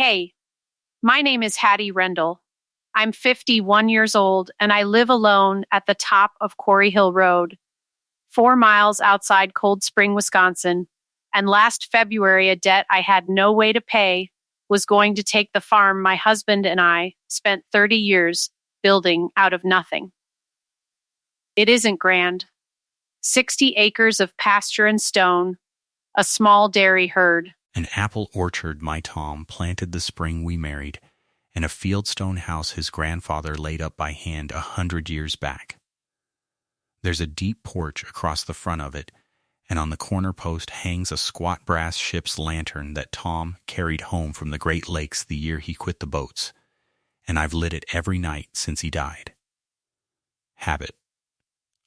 Hey, my name is Hattie Rendell. I'm 51 years old and I live alone at the top of Quarry Hill Road, 4 miles outside Cold Spring, Wisconsin. And last February, a debt I had no way to pay was going to take the farm my husband and I spent 30 years building out of nothing. It isn't grand. 60 acres of pasture and stone, a small dairy herd. An apple orchard my Tom planted the spring we married, and a fieldstone house his grandfather laid up by hand 100 years back. There's a deep porch across the front of it, and on the corner post hangs a squat brass ship's lantern that Tom carried home from the Great Lakes the year he quit the boats, and I've lit it every night since he died. Habit,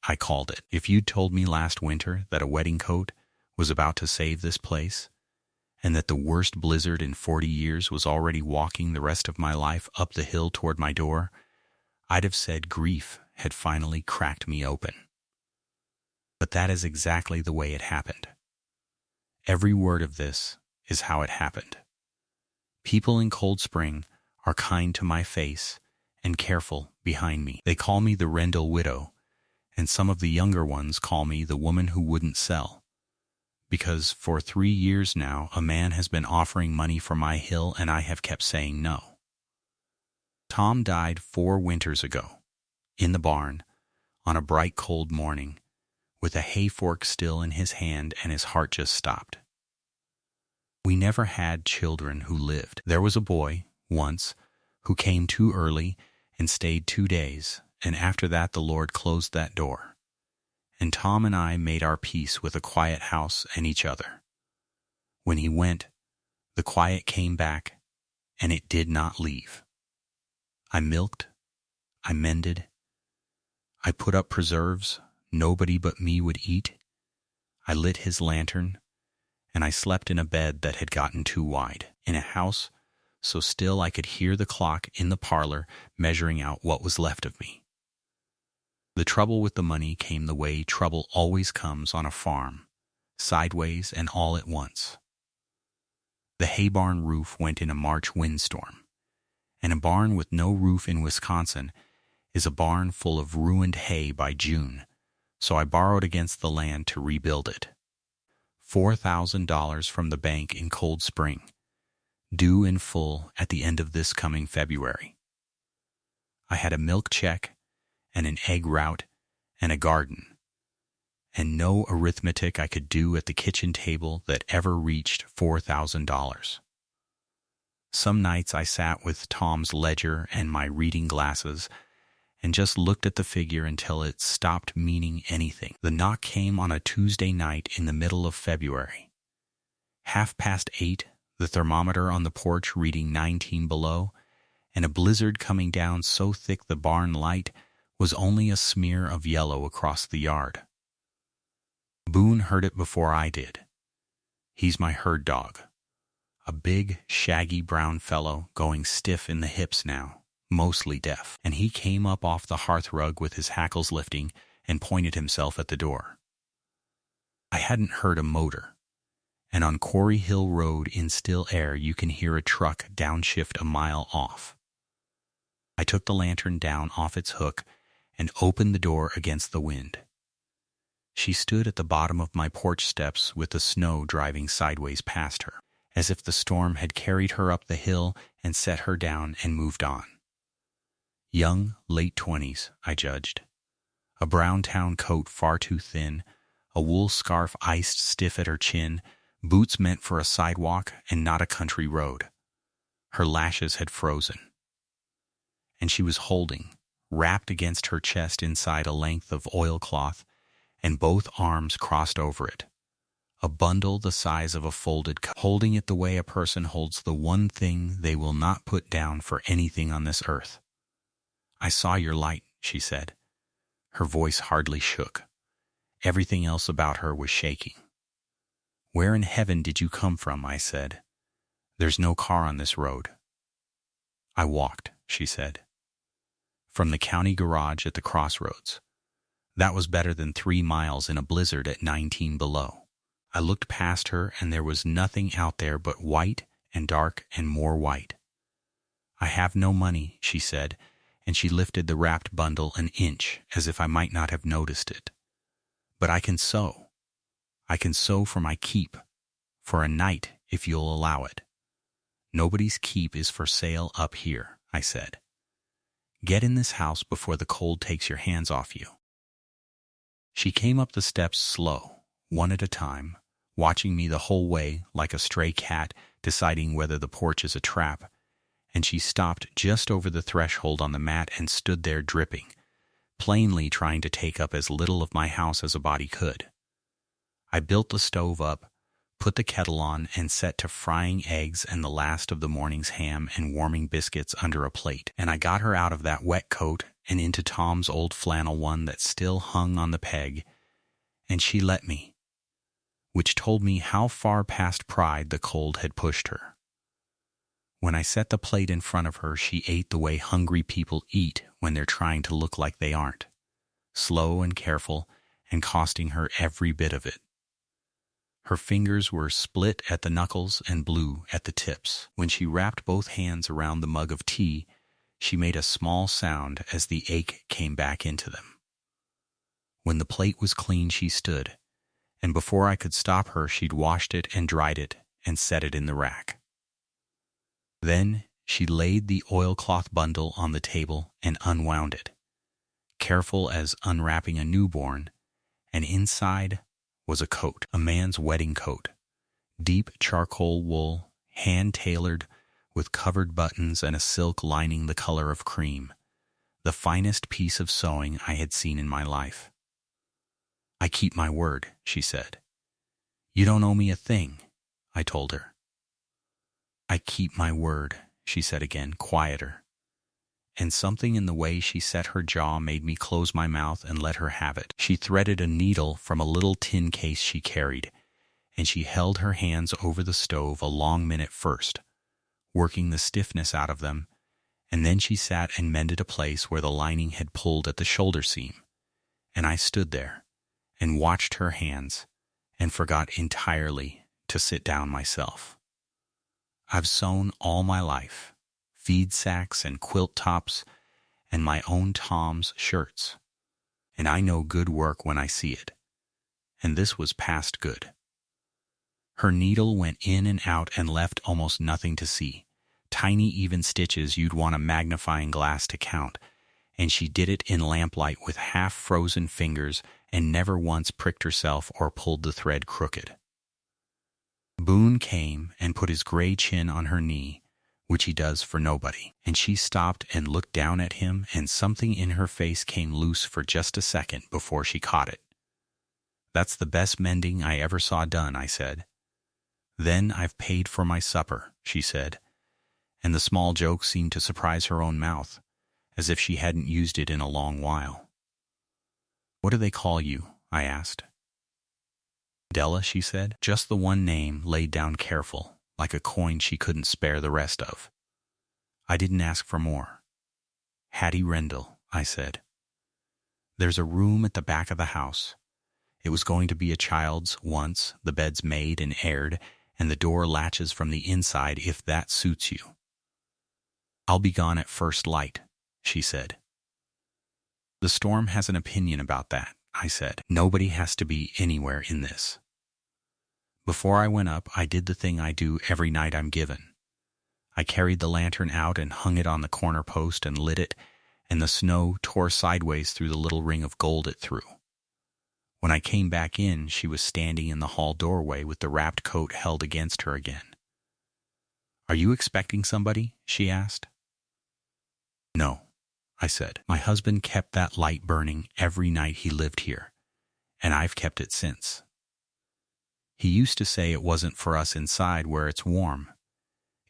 I called it. If you'd told me last winter that a wedding coat was about to save this place, and that the worst blizzard in 40 years was already walking the rest of my life up the hill toward my door, I'd have said grief had finally cracked me open. But that is exactly the way it happened. Every word of this is how it happened. People in Cold Spring are kind to my face and careful behind me. They call me the Rendell widow, and some of the younger ones call me the woman who wouldn't sell. Because for 3 years now, a man has been offering money for my hill and I have kept saying no. Tom died 4 winters ago, in the barn, on a bright cold morning, with a hay fork still in his hand and his heart just stopped. We never had children who lived. There was a boy, once, who came too early and stayed 2 days, and after that the Lord closed that door. And Tom and I made our peace with a quiet house and each other. When he went, the quiet came back, and it did not leave. I milked, I mended, I put up preserves nobody but me would eat, I lit his lantern, and I slept in a bed that had gotten too wide, in a house so still I could hear the clock in the parlor measuring out what was left of me. The trouble with the money came the way trouble always comes on a farm, sideways and all at once. The hay barn roof went in a March windstorm, and a barn with no roof in Wisconsin is a barn full of ruined hay by June, so I borrowed against the land to rebuild it. $4,000 from the bank in Cold Spring, due in full at the end of this coming February. I had a milk check and an egg route, and a garden, and no arithmetic I could do at the kitchen table that ever reached $4,000. Some nights I sat with Tom's ledger and my reading glasses and just looked at the figure until it stopped meaning anything. The knock came on a Tuesday night in the middle of February. 8:30, the thermometer on the porch reading 19 below, and a blizzard coming down so thick the barn light was only a smear of yellow across the yard. Boone heard it before I did. He's my herd dog, a big, shaggy brown fellow going stiff in the hips now, mostly deaf, and he came up off the hearth rug with his hackles lifting and pointed himself at the door. I hadn't heard a motor, and on Quarry Hill Road in still air you can hear a truck downshift a mile off. I took the lantern down off its hook and opened the door against the wind. She stood at the bottom of my porch steps with the snow driving sideways past her, as if the storm had carried her up the hill and set her down and moved on. Young, late 20s, I judged. A brown town coat far too thin, a wool scarf iced stiff at her chin, boots meant for a sidewalk and not a country road. Her lashes had frozen. And she was holding, wrapped against her chest inside a length of oilcloth, and both arms crossed over it, a bundle the size of a folded cup, holding it the way a person holds the one thing they will not put down for anything on this earth. "I saw your light," she said. Her voice hardly shook. Everything else about her was shaking. "Where in heaven did you come from?" I said. "There's no car on this road." "I walked," she said. "From the county garage at the crossroads. That was better than 3 miles in a blizzard at 19 below." I looked past her, and there was nothing out there but white and dark and more white. "I have no money," she said, and she lifted the wrapped bundle an inch as if I might not have noticed it. "But I can sew. I can sew for my keep, for a night if you'll allow it." "Nobody's keep is for sale up here," I said. "Get in this house before the cold takes your hands off you." She came up the steps slow, one at a time, watching me the whole way like a stray cat deciding whether the porch is a trap, and she stopped just over the threshold on the mat and stood there dripping, plainly trying to take up as little of my house as a body could. I built the stove up, put the kettle on, and set to frying eggs and the last of the morning's ham and warming biscuits under a plate, and I got her out of that wet coat and into Tom's old flannel one that still hung on the peg, and she let me, which told me how far past pride the cold had pushed her. When I set the plate in front of her, she ate the way hungry people eat when they're trying to look like they aren't, slow and careful and costing her every bit of it. Her fingers were split at the knuckles and blue at the tips. When she wrapped both hands around the mug of tea, she made a small sound as the ache came back into them. When the plate was clean, she stood, and before I could stop her, she'd washed it and dried it and set it in the rack. Then she laid the oilcloth bundle on the table and unwound it, careful as unwrapping a newborn, and inside was a coat, a man's wedding coat, deep charcoal wool, hand-tailored, with covered buttons and a silk lining the color of cream, the finest piece of sewing I had seen in my life. "I keep my word," she said. "You don't owe me a thing," I told her. "I keep my word," she said again, quieter, and something in the way she set her jaw made me close my mouth and let her have it. She threaded a needle from a little tin case she carried, and she held her hands over the stove a long minute first, working the stiffness out of them, and then she sat and mended a place where the lining had pulled at the shoulder seam, and I stood there and watched her hands and forgot entirely to sit down myself. I've sewn all my life, feed sacks and quilt tops and my own Tom's shirts, and I know good work when I see it, and this was past good. Her needle went in and out and left almost nothing to see, tiny even stitches you'd want a magnifying glass to count, and she did it in lamplight with half-frozen fingers and never once pricked herself or pulled the thread crooked. Boone came and put his gray chin on her knee, which he does for nobody, and she stopped and looked down at him, and something in her face came loose for just a second before she caught it. "That's the best mending I ever saw done," I said. "Then I've paid for my supper," she said, and the small joke seemed to surprise her own mouth, as if she hadn't used it in a long while. "What do they call you?" I asked. "Della," she said, just the one name laid down careful, like a coin she couldn't spare the rest of. I didn't ask for more. "Hattie Rendell," I said. "There's a room at the back of the house. It was going to be a child's once, the bed's made and aired, and the door latches from the inside if that suits you." "I'll be gone at first light," she said. "The storm has an opinion about that," I said. "Nobody has to be anywhere in this." Before I went up, I did the thing I do every night I'm given. I carried the lantern out and hung it on the corner post and lit it, and the snow tore sideways through the little ring of gold it threw. When I came back in, she was standing in the hall doorway with the wrapped coat held against her again. "Are you expecting somebody?" she asked. "No," I said. "My husband kept that light burning every night he lived here, and I've kept it since. He used to say it wasn't for us inside where it's warm.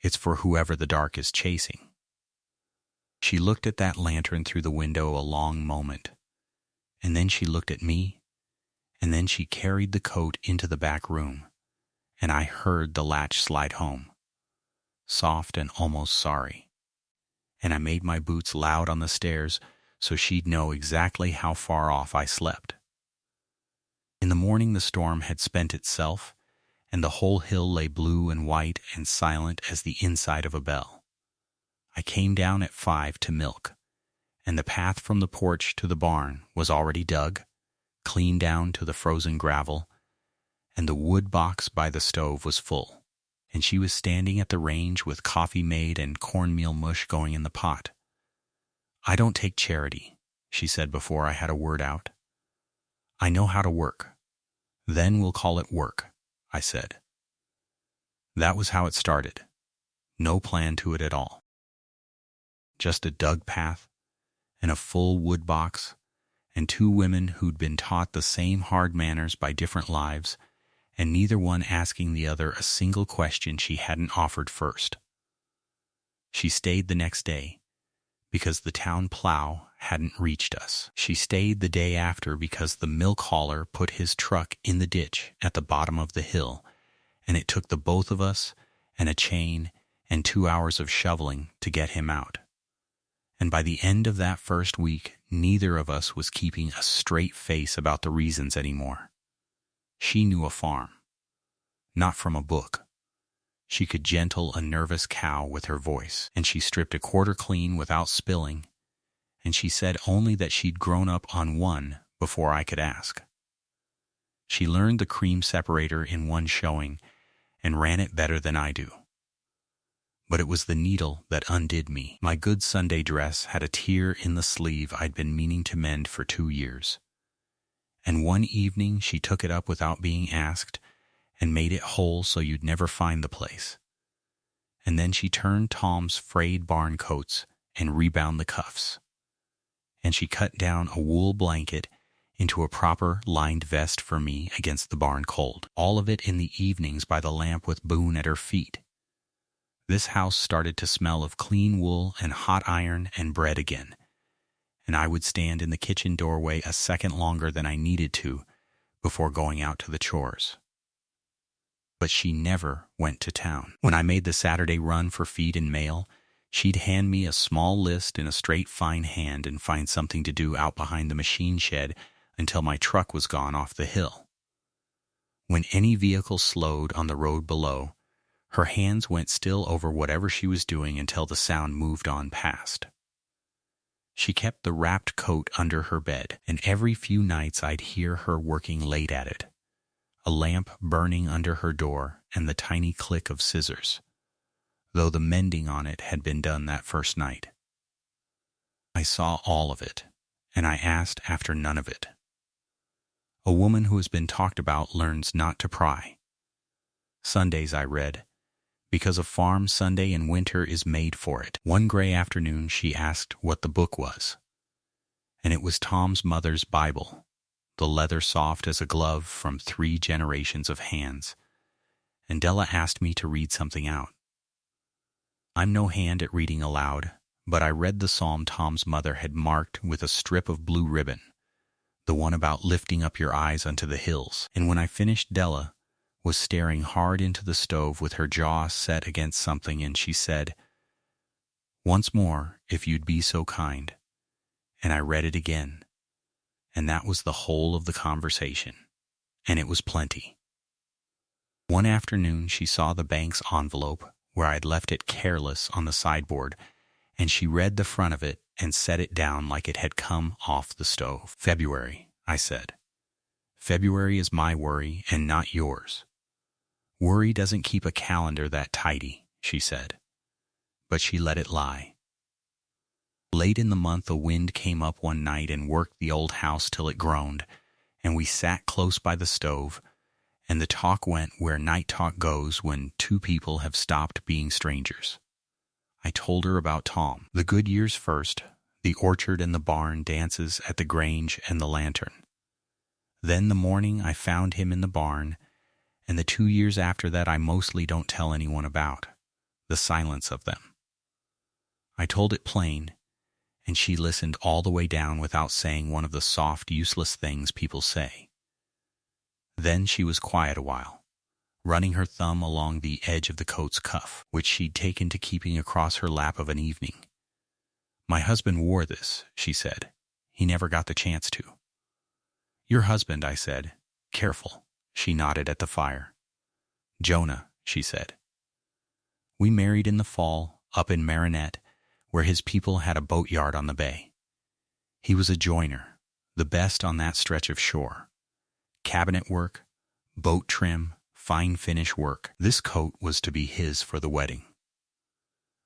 It's for whoever the dark is chasing." She looked at that lantern through the window a long moment, and then she looked at me, and then she carried the coat into the back room, and I heard the latch slide home, soft and almost sorry, and I made my boots loud on the stairs so she'd know exactly how far off I slept. In the morning the storm had spent itself, and the whole hill lay blue and white and silent as the inside of a bell. I came down at 5 to milk, and the path from the porch to the barn was already dug, clean down to the frozen gravel, and the wood box by the stove was full, and she was standing at the range with coffee made and cornmeal mush going in the pot. "I don't take charity," she said before I had a word out. "I know how to work. Then we'll call it work," I said. That was how it started. No plan to it at all. Just a dug path, and a full wood box, and 2 women who'd been taught the same hard manners by different lives, and neither one asking the other a single question she hadn't offered first. She stayed the next day, because the town plow hadn't reached us. She stayed the day after because the milk hauler put his truck in the ditch at the bottom of the hill, and it took the both of us and a chain and 2 hours of shoveling to get him out. And by the end of that first week, neither of us was keeping a straight face about the reasons anymore. She knew a farm, not from a book. She could gentle a nervous cow with her voice, and she stripped a quarter clean without spilling, and she said only that she'd grown up on one before I could ask. She learned the cream separator in one showing and ran it better than I do. But it was the needle that undid me. My good Sunday dress had a tear in the sleeve I'd been meaning to mend for 2 years. And one evening she took it up without being asked and made it whole so you'd never find the place. And then she turned Tom's frayed barn coats and rebound the cuffs. And she cut down a wool blanket into a proper lined vest for me against the barn cold. All of it in the evenings by the lamp with Boone at her feet. This house started to smell of clean wool and hot iron and bread again, and I would stand in the kitchen doorway a second longer than I needed to before going out to the chores. But she never went to town. When I made the Saturday run for feed and mail, she'd hand me a small list in a straight fine hand and find something to do out behind the machine shed until my truck was gone off the hill. When any vehicle slowed on the road below, her hands went still over whatever she was doing until the sound moved on past. She kept the wrapped coat under her bed, and every few nights I'd hear her working late at it, a lamp burning under her door and the tiny click of scissors, though the mending on it had been done that first night. I saw all of it, and I asked after none of it. A woman who has been talked about learns not to pry. Sundays, I read, because a farm Sunday in winter is made for it. One gray afternoon she asked what the book was, and it was Tom's mother's Bible, the leather soft as a glove from 3 generations of hands, and Della asked me to read something out. I'm no hand at reading aloud, but I read the psalm Tom's mother had marked with a strip of blue ribbon, the one about lifting up your eyes unto the hills, and when I finished, Della was staring hard into the stove with her jaw set against something, and she said, "Once more, if you'd be so kind." And I read it again, and that was the whole of the conversation, and it was plenty. One afternoon she saw the bank's envelope where I'd left it careless on the sideboard, and she read the front of it and set it down like it had come off the stove. "February," I said. "February is my worry and not yours." "Worry doesn't keep a calendar that tidy," she said, but she let it lie. Late in the month a wind came up one night and worked the old house till it groaned, and we sat close by the stove, and the talk went where night talk goes when 2 people have stopped being strangers. I told her about Tom, the good years first, the orchard and the barn dances at the Grange and the lantern. Then the morning I found him in the barn, and the 2 years after that I mostly don't tell anyone about, the silence of them. I told it plain, and she listened all the way down without saying one of the soft, useless things people say. Then she was quiet a while, running her thumb along the edge of the coat's cuff, which she'd taken to keeping across her lap of an evening. "My husband wore this," she said. "He never got the chance to." "Your husband," I said. "Careful." She nodded at the fire. Jonah, she said. We married in the fall up in Marinette, where his people had a boatyard on the bay. He was a joiner, the best on that stretch of shore. Cabinet work, boat trim, fine finish work. This coat was to be his for the wedding.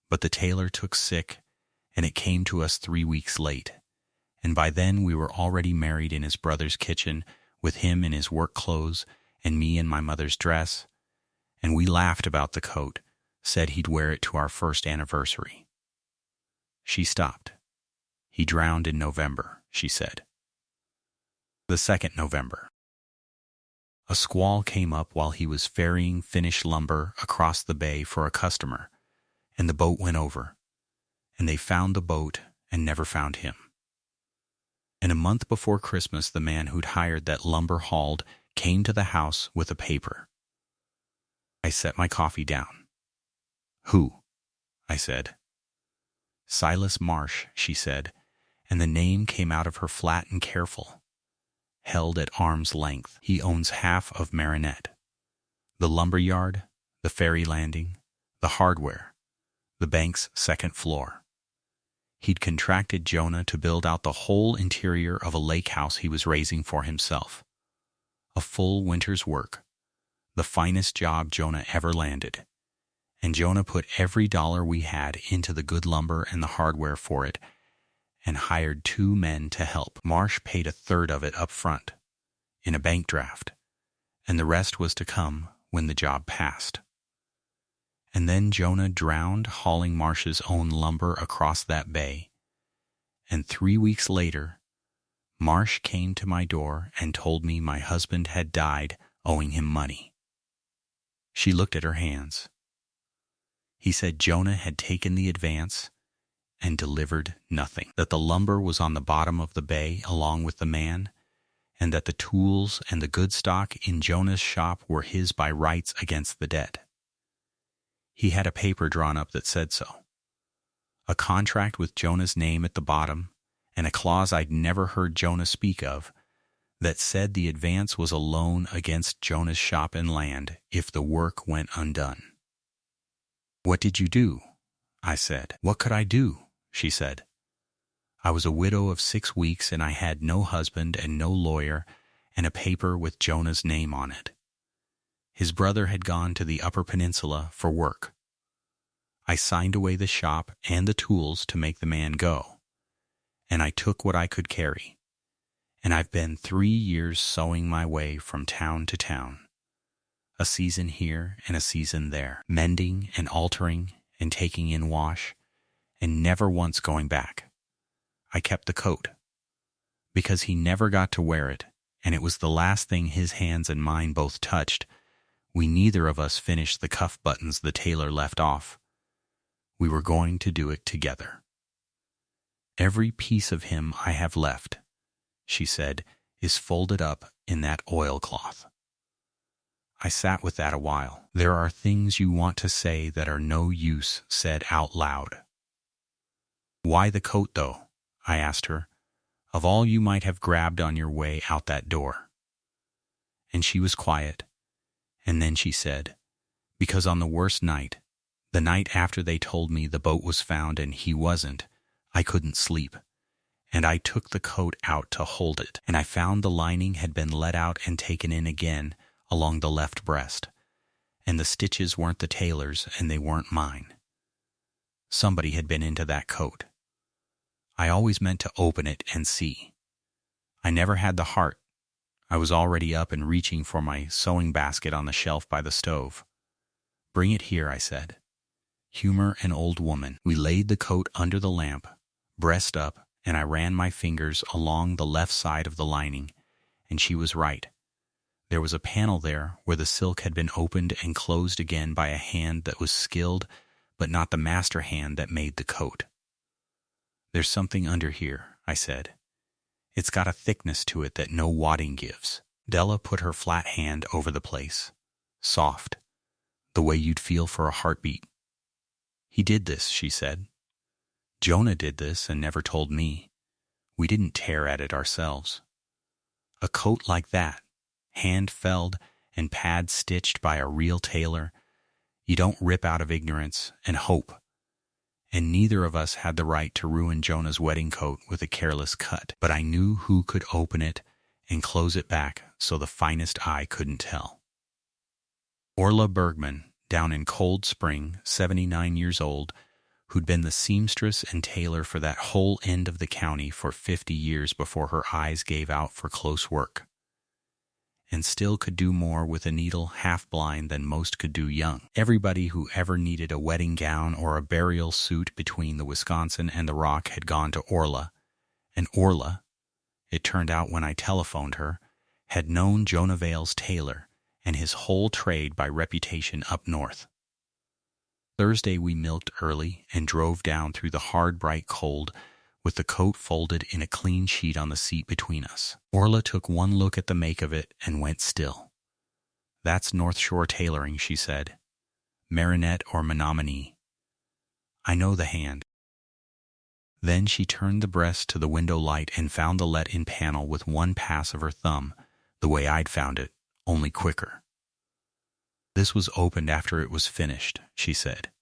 But the tailor took sick, and it came to us 3 weeks late, and by then we were already married in his brother's kitchen, with him in his work clothes and me in my mother's dress, and we laughed about the coat, said he'd wear it to our first anniversary. She stopped. He drowned in November, she said. The 2nd November. A squall came up while he was ferrying finished lumber across the bay for a customer, and the boat went over, and they found the boat and never found him. And a month before Christmas, the man who'd hired that lumber hauled came to the house with a paper. I set my coffee down. Who? I said. Silas Marsh, she said, and the name came out of her flat and careful. Held at arm's length. He owns half of Marinette. The lumber yard, the ferry landing, the hardware, the bank's 2nd floor. He'd contracted Jonah to build out the whole interior of a lake house he was raising for himself. A full winter's work, the finest job Jonah ever landed. And Jonah put every dollar we had into the good lumber and the hardware for it, and hired 2 men to help. Marsh paid 1/3 of it up front, in a bank draft, and the rest was to come when the job passed. And then Jonah drowned hauling Marsh's own lumber across that bay, and 3 weeks later, Marsh came to my door and told me my husband had died owing him money. She looked at her hands. He said Jonah had taken the advance and delivered nothing, that the lumber was on the bottom of the bay along with the man, and that the tools and the good stock in Jonah's shop were his by rights against the debt. He had a paper drawn up that said so. A contract with Jonah's name at the bottom, and a clause I'd never heard Jonah speak of, that said the advance was a loan against Jonah's shop and land if the work went undone. What did you do? I said. What could I do? She said. I was a widow of 6 weeks, and I had no husband and no lawyer and a paper with Jonah's name on it. His brother had gone to the Upper Peninsula for work. I signed away the shop and the tools to make the man go, and I took what I could carry. And I've been 3 years sewing my way from town to town, a season here and a season there, mending and altering and taking in wash, and never once going back. I kept the coat, because he never got to wear it, and it was the last thing his hands and mine both touched. We neither of us finished the cuff buttons the tailor left off. We were going to do it together. Every piece of him I have left, she said, is folded up in that oilcloth. I sat with that a while. There are things you want to say that are no use said out loud. Why the coat, though? I asked her, of all you might have grabbed on your way out that door. And she was quiet, and then she said, because on the worst night, the night after they told me the boat was found and he wasn't, I couldn't sleep, and I took the coat out to hold it, and I found the lining had been let out and taken in again along the left breast, and the stitches weren't the tailor's and they weren't mine. Somebody had been into that coat. I always meant to open it and see. I never had the heart. I was already up and reaching for my sewing basket on the shelf by the stove. Bring it here, I said. Humor an old woman. We laid the coat under the lamp, breast up, and I ran my fingers along the left side of the lining, and she was right. There was a panel there where the silk had been opened and closed again by a hand that was skilled, but not the master hand that made the coat. There's something under here, I said. It's got a thickness to it that no wadding gives. Della put her flat hand over the place, soft, the way you'd feel for a heartbeat. He did this, she said. Jonah did this and never told me. We didn't tear at it ourselves. A coat like that, hand-felled and pads stitched by a real tailor. You don't rip out of ignorance and hope. And neither of us had the right to ruin Jonah's wedding coat with a careless cut, but I knew who could open it and close it back so the finest eye couldn't tell. Orla Bergman, down in Cold Spring, 79 years old, who'd been the seamstress and tailor for that whole end of the county for 50 years before her eyes gave out for close work, and still could do more with a needle half-blind than most could do young. Everybody who ever needed a wedding gown or a burial suit between the Wisconsin and the Rock had gone to Orla, and Orla, it turned out when I telephoned her, had known Jonah Vale's tailor and his whole trade by reputation up north. Thursday we milked early and drove down through the hard, bright cold with the coat folded in a clean sheet on the seat between us. Orla took one look at the make of it and went still. "That's North Shore tailoring," she said. "Marinette or Menominee. I know the hand." Then she turned the breast to the window light and found the let-in panel with one pass of her thumb, the way I'd found it, only quicker. "This was opened after it was finished," she said.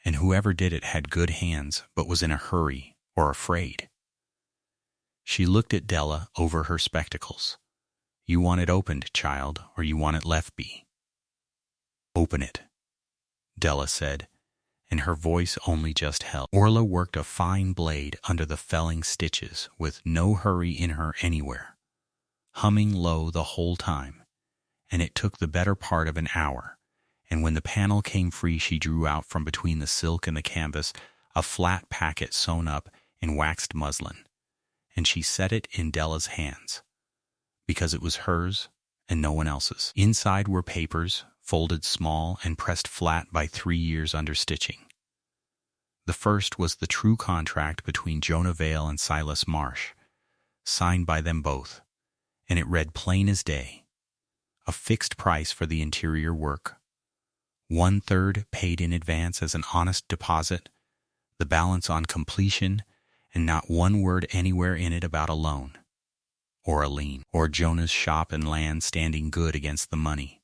"And whoever did it had good hands, but was in a hurry or afraid." She looked at Della over her spectacles. "You want it opened, child, or you want it left be?" "Open it," Della said, and her voice only just held. Orla worked a fine blade under the felling stitches with no hurry in her anywhere, humming low the whole time, and it took the better part of an hour, and when the panel came free she drew out from between the silk and the canvas a flat packet sewn up in waxed muslin, and she set it in Della's hands, because it was hers and no one else's. Inside were papers, folded small and pressed flat by 3 years under stitching. The first was the true contract between Jonah Vale and Silas Marsh, signed by them both, and it read plain as day. A fixed price for the interior work, 1/3 paid in advance as an honest deposit, the balance on completion, and not one word anywhere in it about a loan, or a lien, or Jonah's shop and land standing good against the money.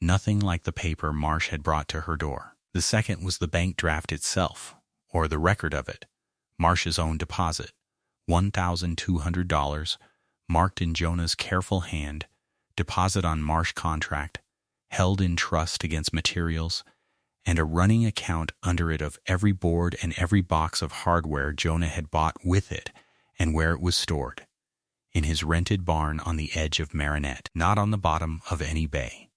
Nothing like the paper Marsh had brought to her door. The second was the bank draft itself, or the record of it, Marsh's own deposit, $1,200, marked in Jonah's careful hand, deposit on Marsh contract, held in trust against materials, and a running account under it of every board and every box of hardware Jonah had bought with it and where it was stored, in his rented barn on the edge of Marinette, not on the bottom of any bay.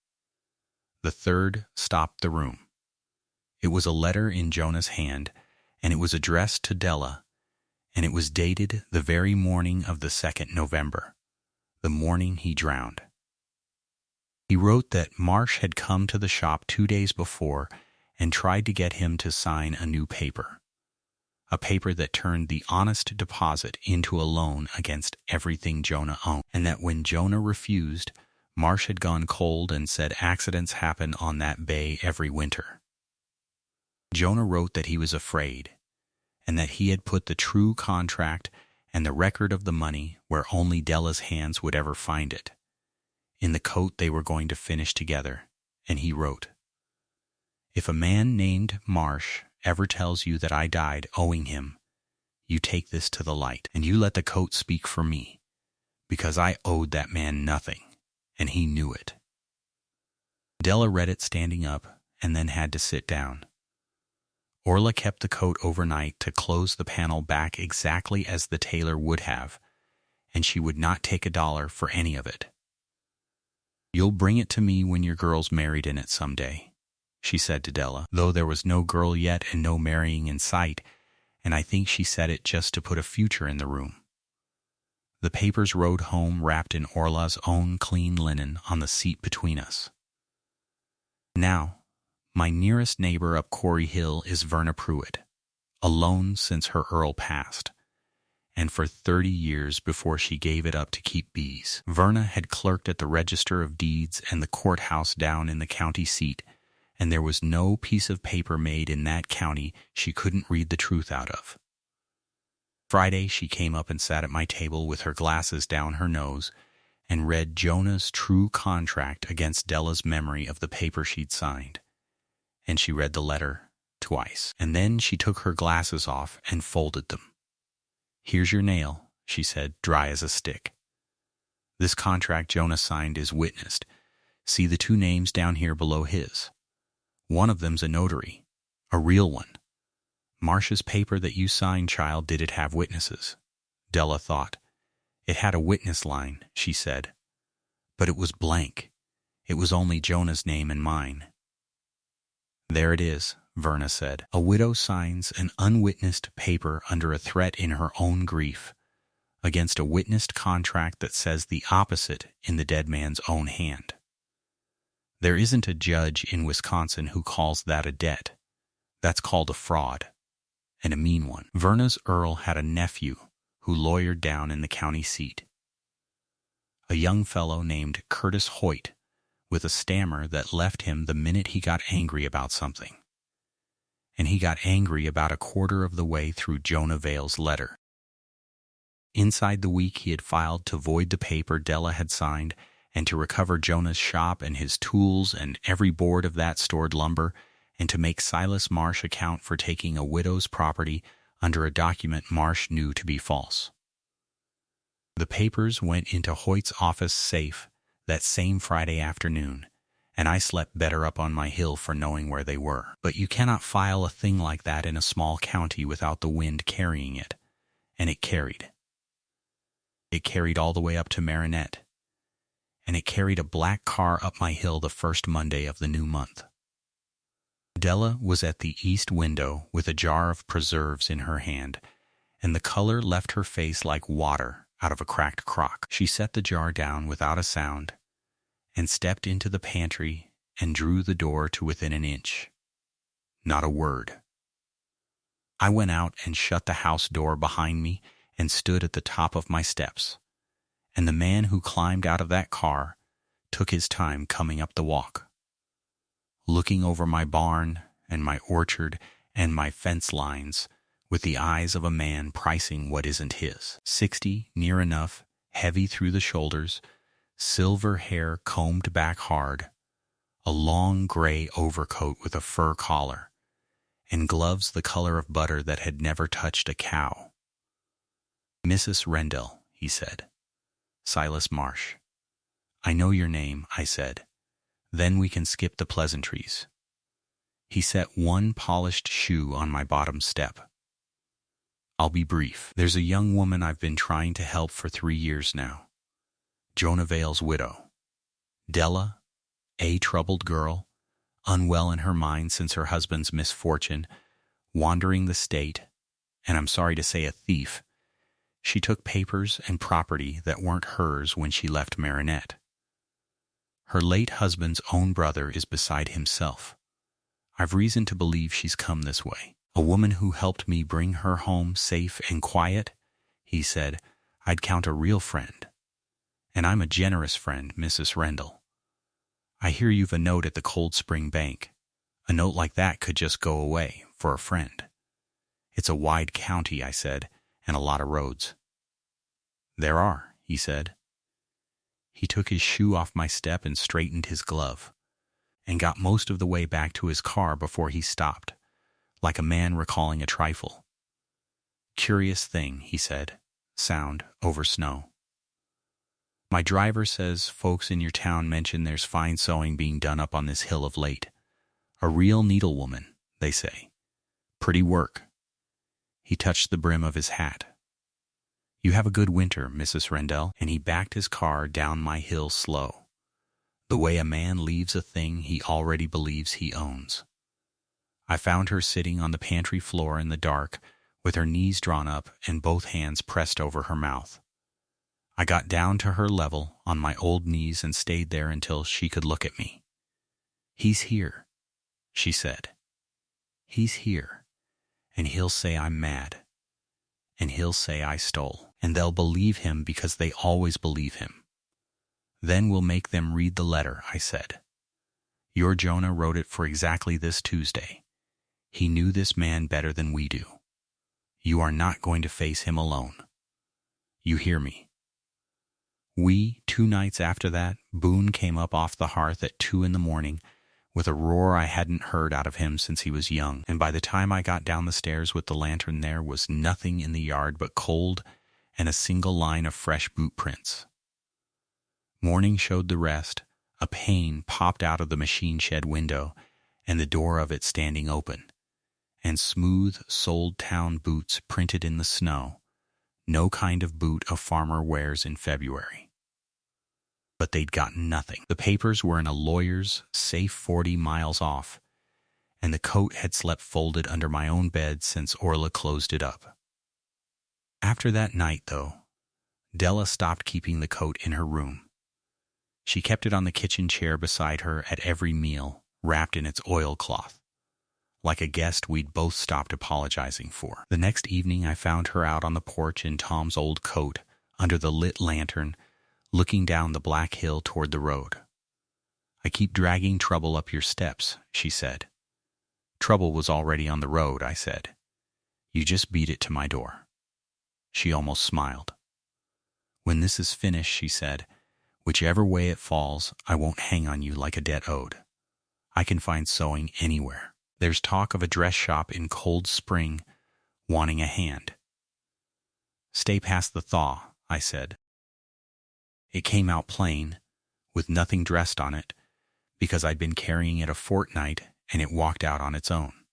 The third stopped the room. It was a letter in Jonah's hand, and it was addressed to Della, and it was dated the very morning of the 2nd November, the morning he drowned. He wrote that Marsh had come to the shop 2 days before and tried to get him to sign a new paper, a paper that turned the honest deposit into a loan against everything Jonah owned, and that when Jonah refused, Marsh had gone cold and said accidents happen on that bay every winter. Jonah wrote that he was afraid, and that he had put the true contract and the record of the money where only Della's hands would ever find it, in the coat they were going to finish together, and he wrote, "If a man named Marsh ever tells you that I died owing him, you take this to the light, and you let the coat speak for me, because I owed that man nothing, and he knew it." Della read it standing up and then had to sit down. Orla kept the coat overnight to close the panel back exactly as the tailor would have, and she would not take $1 for any of it. "You'll bring it to me when your girl's married in it someday," she said to Della, though there was no girl yet and no marrying in sight, and I think she said it just to put a future in the room. The papers rode home wrapped in Orla's own clean linen on the seat between us. Now, my nearest neighbor up Quarry Hill is Verna Pruitt, alone since her Earl passed, and for 30 years before she gave it up to keep bees. Verna had clerked at the Register of Deeds and the courthouse down in the county seat, and there was no piece of paper made in that county she couldn't read the truth out of. Friday she came up and sat at my table with her glasses down her nose, and read Jonah's true contract against Della's memory of the paper she'd signed. And she read the letter twice. And then she took her glasses off and folded them. "Here's your nail," she said, dry as a stick. "This contract Jonah signed is witnessed. See the two names down here below his. One of them's a notary, a real one. Marsh's paper that you signed, child, did it have witnesses?" Della thought. "It had a witness line," she said. "But it was blank. It was only Jonah's name and mine." "There it is," Verna said. "A widow signs an unwitnessed paper under a threat in her own grief against a witnessed contract that says the opposite in the dead man's own hand. There isn't a judge in Wisconsin who calls that a debt. That's called a fraud, and a mean one." Verna's Earl had a nephew who lawyered down in the county seat. A young fellow named Curtis Hoyt, with a stammer that left him the minute he got angry about something. And he got angry about a quarter of the way through Jonah Vale's letter. Inside the week he had filed to void the paper Della had signed and to recover Jonah's shop and his tools and every board of that stored lumber, and to make Silas Marsh account for taking a widow's property under a document Marsh knew to be false. The papers went into Hoyt's office safe that same Friday afternoon, and I slept better up on my hill for knowing where they were. But you cannot file a thing like that in a small county without the wind carrying it, and it carried. It carried all the way up to Marinette, and it carried a black car up my hill the first Monday of the new month. Della was at the east window with a jar of preserves in her hand, and the color left her face like water out of a cracked crock. She set the jar down without a sound and stepped into the pantry and drew the door to within an inch. Not a word. I went out and shut the house door behind me and stood at the top of my steps, and the man who climbed out of that car took his time coming up the walk, looking over my barn and my orchard and my fence lines with the eyes of a man pricing what isn't his. 60, near enough, heavy through the shoulders, silver hair combed back hard, a long gray overcoat with a fur collar, and gloves the color of butter that had never touched a cow. "Mrs. Rendell," he said. "Silas Marsh." "I know your name," I said. "Then we can skip the pleasantries." He set one polished shoe on my bottom step. "I'll be brief. There's a young woman I've been trying to help for 3 years now. Jonah Vale's widow. Della, a troubled girl, unwell in her mind since her husband's misfortune, wandering the state, and I'm sorry to say a thief. She took papers and property that weren't hers when she left Marinette. Her late husband's own brother is beside himself. I've reason to believe she's come this way. A woman who helped me bring her home safe and quiet," he said, "I'd count a real friend. And I'm a generous friend, Mrs. Rendell. I hear you've a note at the Cold Spring Bank. A note like that could just go away for a friend." "It's a wide county," I said, "and a lot of roads." "There are," he said. He took his shoe off my step and straightened his glove, and got most of the way back to his car before he stopped, like a man recalling a trifle. "Curious thing," he said, "sound over snow. My driver says folks in your town mention there's fine sewing being done up on this hill of late. A real needlewoman, they say. Pretty work." He touched the brim of his hat. "You have a good winter, Mrs. Rendell," and he backed his car down my hill slow, the way a man leaves a thing he already believes he owns. I found her sitting on the pantry floor in the dark, with her knees drawn up and both hands pressed over her mouth. I got down to her level on my old knees and stayed there until she could look at me. "He's here," she said. "He's here, and he'll say I'm mad, and he'll say I stole, and they'll believe him because they always believe him. Then we'll make them read the letter," I said. "Your Jonah wrote it for exactly this Tuesday. He knew this man better than we do. You are not going to face him alone. You hear me?" 2 nights after that, Boone came up off the hearth at 2 in the morning with a roar I hadn't heard out of him since he was young, and by the time I got down the stairs with the lantern there was nothing in the yard but cold and a single line of fresh boot prints. Morning showed the rest. A pane popped out of the machine shed window and the door of it standing open, and smooth, soled town boots printed in the snow, no kind of boot a farmer wears in February. But they'd gotten nothing. The papers were in a lawyer's safe 40 miles off, and the coat had slept folded under my own bed since Orla closed it up. After that night, though, Della stopped keeping the coat in her room. She kept it on the kitchen chair beside her at every meal, wrapped in its oilcloth, like a guest we'd both stopped apologizing for. The next evening I found her out on the porch in Tom's old coat, under the lit lantern, looking down the black hill toward the road. "I keep dragging trouble up your steps," she said. "Trouble was already on the road," I said. "You just beat it to my door." She almost smiled. "When this is finished," she said, "whichever way it falls, I won't hang on you like a debt owed. I can find sewing anywhere. There's talk of a dress shop in Cold Spring wanting a hand." "Stay past the thaw," I said. It came out plain, with nothing dressed on it, because I'd been carrying it a fortnight and it walked out on its own.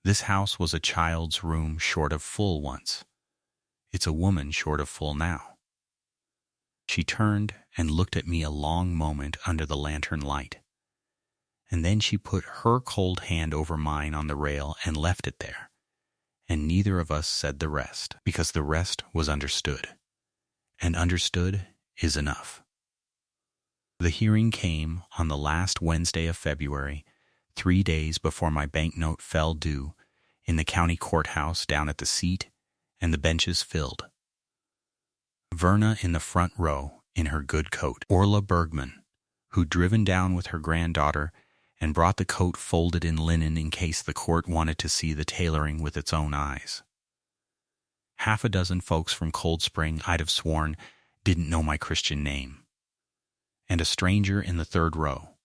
This house was a child's room short of full once. It's a woman short of full now. She turned and looked at me a long moment under the lantern light, and then she put her cold hand over mine on the rail and left it there, and neither of us said the rest, because the rest was understood, and understood is enough. The hearing came on the last Wednesday of February, 3 days before my banknote fell due, in the county courthouse down at the seat, and the benches filled. Verna in the front row, in her good coat. Orla Bergman, who'd driven down with her granddaughter and brought the coat folded in linen in case the court wanted to see the tailoring with its own eyes. Half a dozen folks from Cold Spring I'd have sworn didn't know my Christian name. And a stranger in the third row,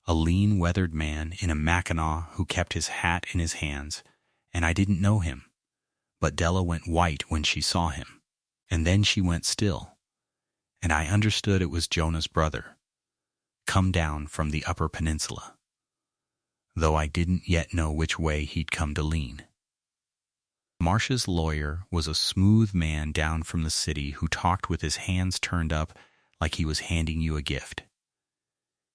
a lean, weathered man in a mackinaw who kept his hat in his hands, and I didn't know him, but Della went white when she saw him, and then she went still, and I understood it was Jonah's brother, come down from the Upper Peninsula, though I didn't yet know which way he'd come to lean. Marsh's lawyer was a smooth man down from the city who talked with his hands turned up like he was handing you a gift.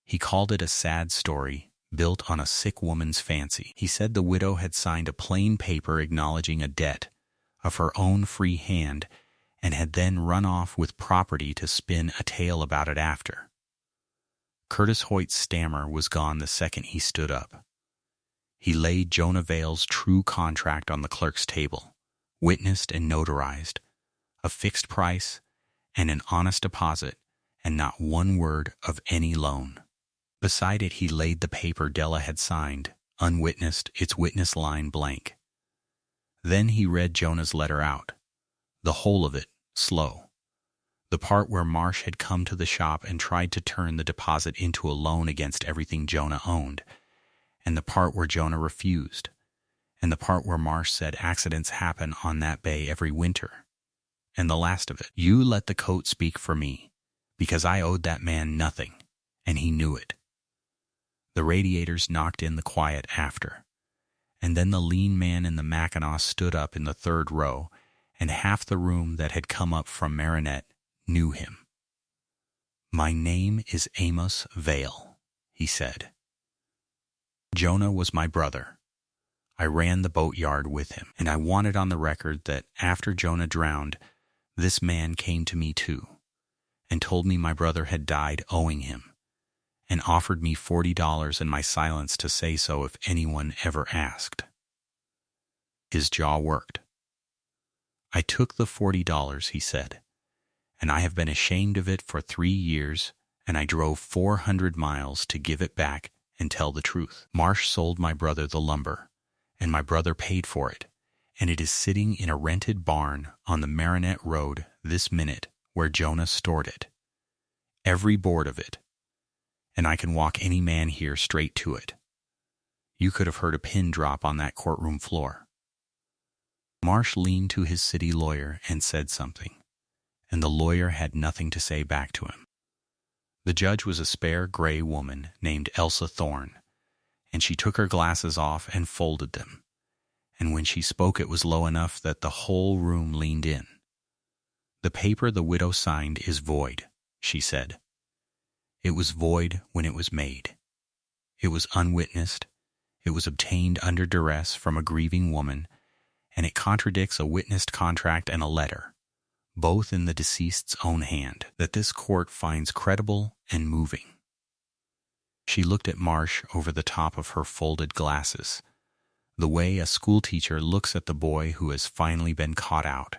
He called it a sad story built on a sick woman's fancy. He said the widow had signed a plain paper acknowledging a debt of her own free hand and had then run off with property to spin a tale about it after. Curtis Hoyt's stammer was gone the second he stood up. He laid Jonah Vale's true contract on the clerk's table, witnessed and notarized, a fixed price and an honest deposit, and not one word of any loan. Beside it he laid the paper Della had signed, unwitnessed, its witness line blank. Then he read Jonah's letter out, the whole of it, slow. The part where Marsh had come to the shop and tried to turn the deposit into a loan against everything Jonah owned, and the part where Jonah refused, and the part where Marsh said accidents happen on that bay every winter, and the last of it. You let the coat speak for me, because I owed that man nothing, and he knew it. The radiators knocked in the quiet after, and then the lean man in the mackinaw stood up in the third row, and half the room that had come up from Marinette knew him. "My name is Amos Vale," he said. "Jonah was my brother. I ran the boatyard with him, and I wanted on the record that after Jonah drowned, this man came to me too, and told me my brother had died owing him, and offered me $40 and my silence to say so if anyone ever asked." His jaw worked. "I took the $40, he said, "and I have been ashamed of it for 3 years, and I drove 400 miles to give it back and tell the truth. Marsh sold my brother the lumber, and my brother paid for it, and it is sitting in a rented barn on the Marinette Road this minute where Jonah stored it, every board of it, and I can walk any man here straight to it. You could have heard a pin drop on that courtroom floor. Marsh leaned to his city lawyer and said something, and the lawyer had nothing to say back to him. The judge was a spare gray woman named Elsa Thorne, and she took her glasses off and folded them, and when she spoke it was low enough that the whole room leaned in. The paper the widow signed is void, she said. It was void when it was made. It was unwitnessed. It was obtained under duress from a grieving woman, and it contradicts a witnessed contract and a letter, both in the deceased's own hand, that this court finds credible and moving. She looked at Marsh over the top of her folded glasses, the way a schoolteacher looks at the boy who has finally been caught out.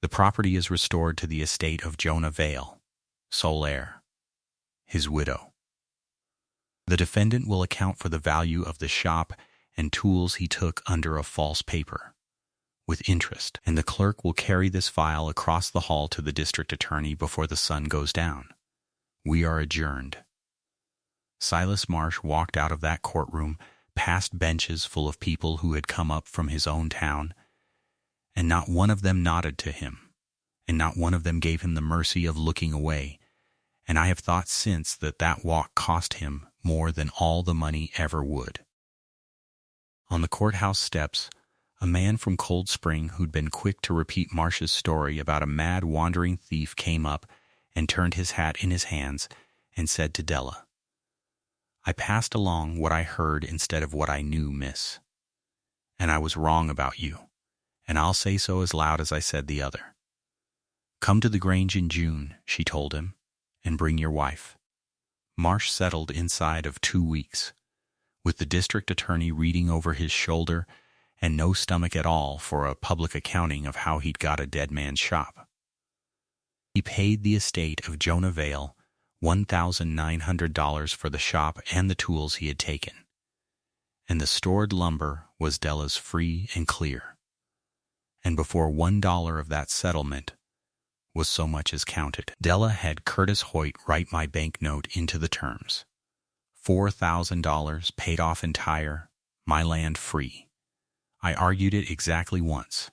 The property is restored to the estate of Jonah Vale, sole heir, his widow. The defendant will account for the value of the shop and tools he took under a false paper, with interest, and the clerk will carry this file across the hall to the district attorney before the sun goes down. We are adjourned. Silas Marsh walked out of that courtroom, past benches full of people who had come up from his own town, and not one of them nodded to him, and not one of them gave him the mercy of looking away, and I have thought since that that walk cost him more than all the money ever would. On the courthouse steps, a man from Cold Spring who'd been quick to repeat Marsh's story about a mad wandering thief came up and turned his hat in his hands and said to Della, "I passed along what I heard instead of what I knew, miss. And I was wrong about you, and I'll say so as loud as I said the other. Come to the Grange in June," she told him, "and bring your wife." Marsh settled inside of 2 weeks, with the district attorney reading over his shoulder and no stomach at all for a public accounting of how he'd got a dead man's shop. He paid the estate of Jonah Vale $1,900 for the shop and the tools he had taken, and the stored lumber was Della's free and clear. And before $1 of that settlement was so much as counted, Della had Curtis Hoyt write my banknote into the terms. $4,000 paid off entire, my land free. I argued it exactly once.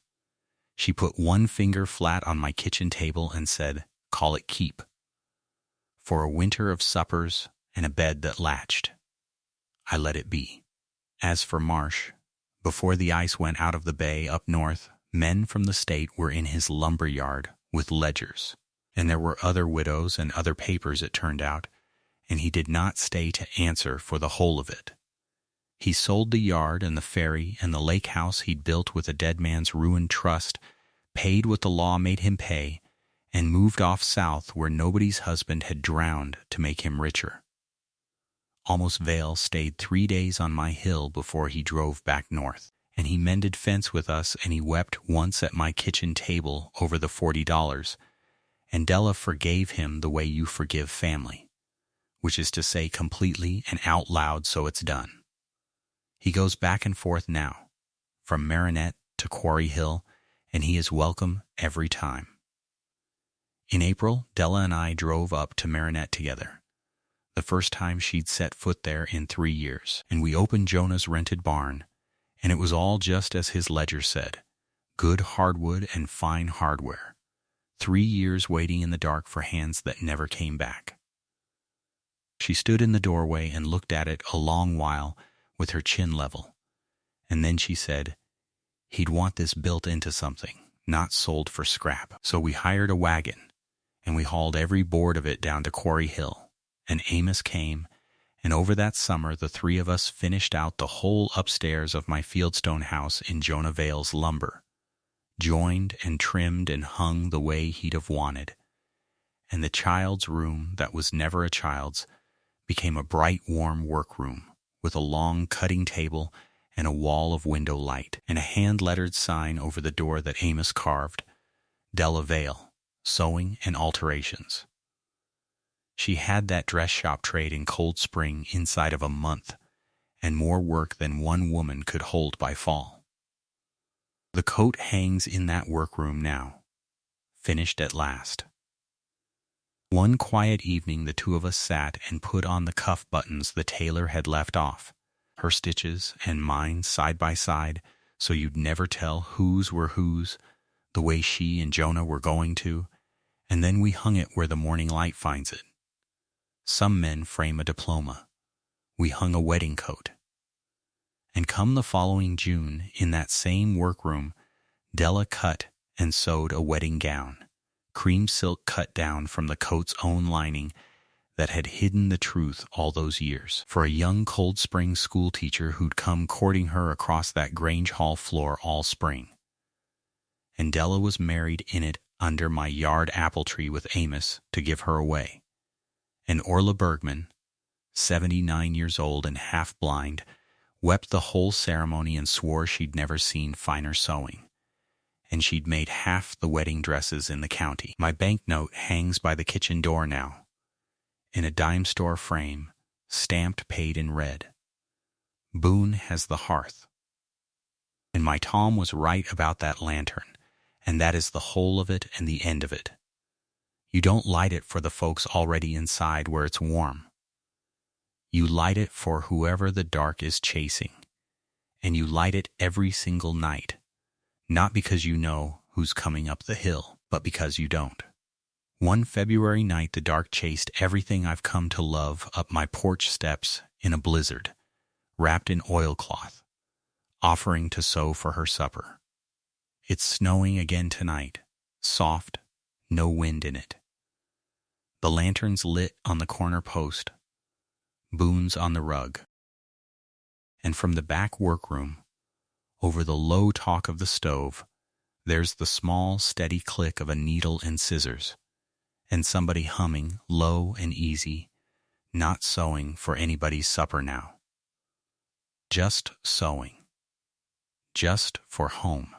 She put one finger flat on my kitchen table and said, "Call it keep." For a winter of suppers and a bed that latched. I let it be. As for Marsh, before the ice went out of the bay up north, men from the state were in his lumber yard with ledgers, and there were other widows and other papers, it turned out, and he did not stay to answer for the whole of it. He sold the yard and the ferry and the lake house he'd built with a dead man's ruined trust, paid what the law made him pay, and moved off south where nobody's husband had drowned to make him richer. Almost Vale stayed 3 days on my hill before he drove back north, and he mended fence with us, and he wept once at my kitchen table over the $40, and Della forgave him the way you forgive family, which is to say completely and out loud so it's done. He goes back and forth now, from Marinette to Quarry Hill, and he is welcome every time. In April, Della and I drove up to Marinette together, the first time she'd set foot there in 3 years, and we opened Jonah's rented barn, and it was all just as his ledger said, good hardwood and fine hardware, 3 years waiting in the dark for hands that never came back. She stood in the doorway and looked at it a long while with her chin level, and then she said, "He'd want this built into something, not sold for scrap." So we hired a wagon, and we hauled every board of it down to Quarry Hill, and Amos came, and over that summer the 3 of us finished out the whole upstairs of my Fieldstone house in Jonah Vale's lumber, joined and trimmed and hung the way he'd have wanted, and the child's room that was never a child's became a bright, warm workroom with a long cutting table and a wall of window light, and a hand-lettered sign over the door that Amos carved, Della Vale, Sewing and Alterations. She had that dress shop trade in Cold Spring inside of a month, and more work than one woman could hold by fall. The coat hangs in that workroom now, finished at last. One quiet evening the two of us sat and put on the cuff buttons the tailor had left off, her stitches and mine side by side, so you'd never tell whose were whose, the way she and Jonah were going to, and then we hung it where the morning light finds it. Some men frame a diploma. We hung a wedding coat. And come the following June, in that same workroom, Della cut and sewed a wedding gown, cream silk cut down from the coat's own lining that had hidden the truth all those years, for a young Cold Spring school teacher who'd come courting her across that Grange Hall floor all spring. And Della was married in it under my yard apple tree with Amos to give her away. And Orla Bergman, 79 years old and half blind, wept the whole ceremony and swore she'd never seen finer sewing. And she'd made half the wedding dresses in the county. My banknote hangs by the kitchen door now, in a dime store frame, stamped paid in red. Boone has the hearth. And my Tom was right about that lantern, and that is the whole of it and the end of it. You don't light it for the folks already inside where it's warm. You light it for whoever the dark is chasing, and you light it every single night, not because you know who's coming up the hill, but because you don't. One February night the dark chased everything I've come to love up my porch steps in a blizzard, wrapped in oilcloth, offering to sew for her supper. It's snowing again tonight, soft, no wind in it. The lantern's lit on the corner post, Boone's on the rug. And from the back workroom, over the low talk of the stove, there's the small, steady click of a needle and scissors, and somebody humming low and easy, not sewing for anybody's supper now. Just sewing. Just for home.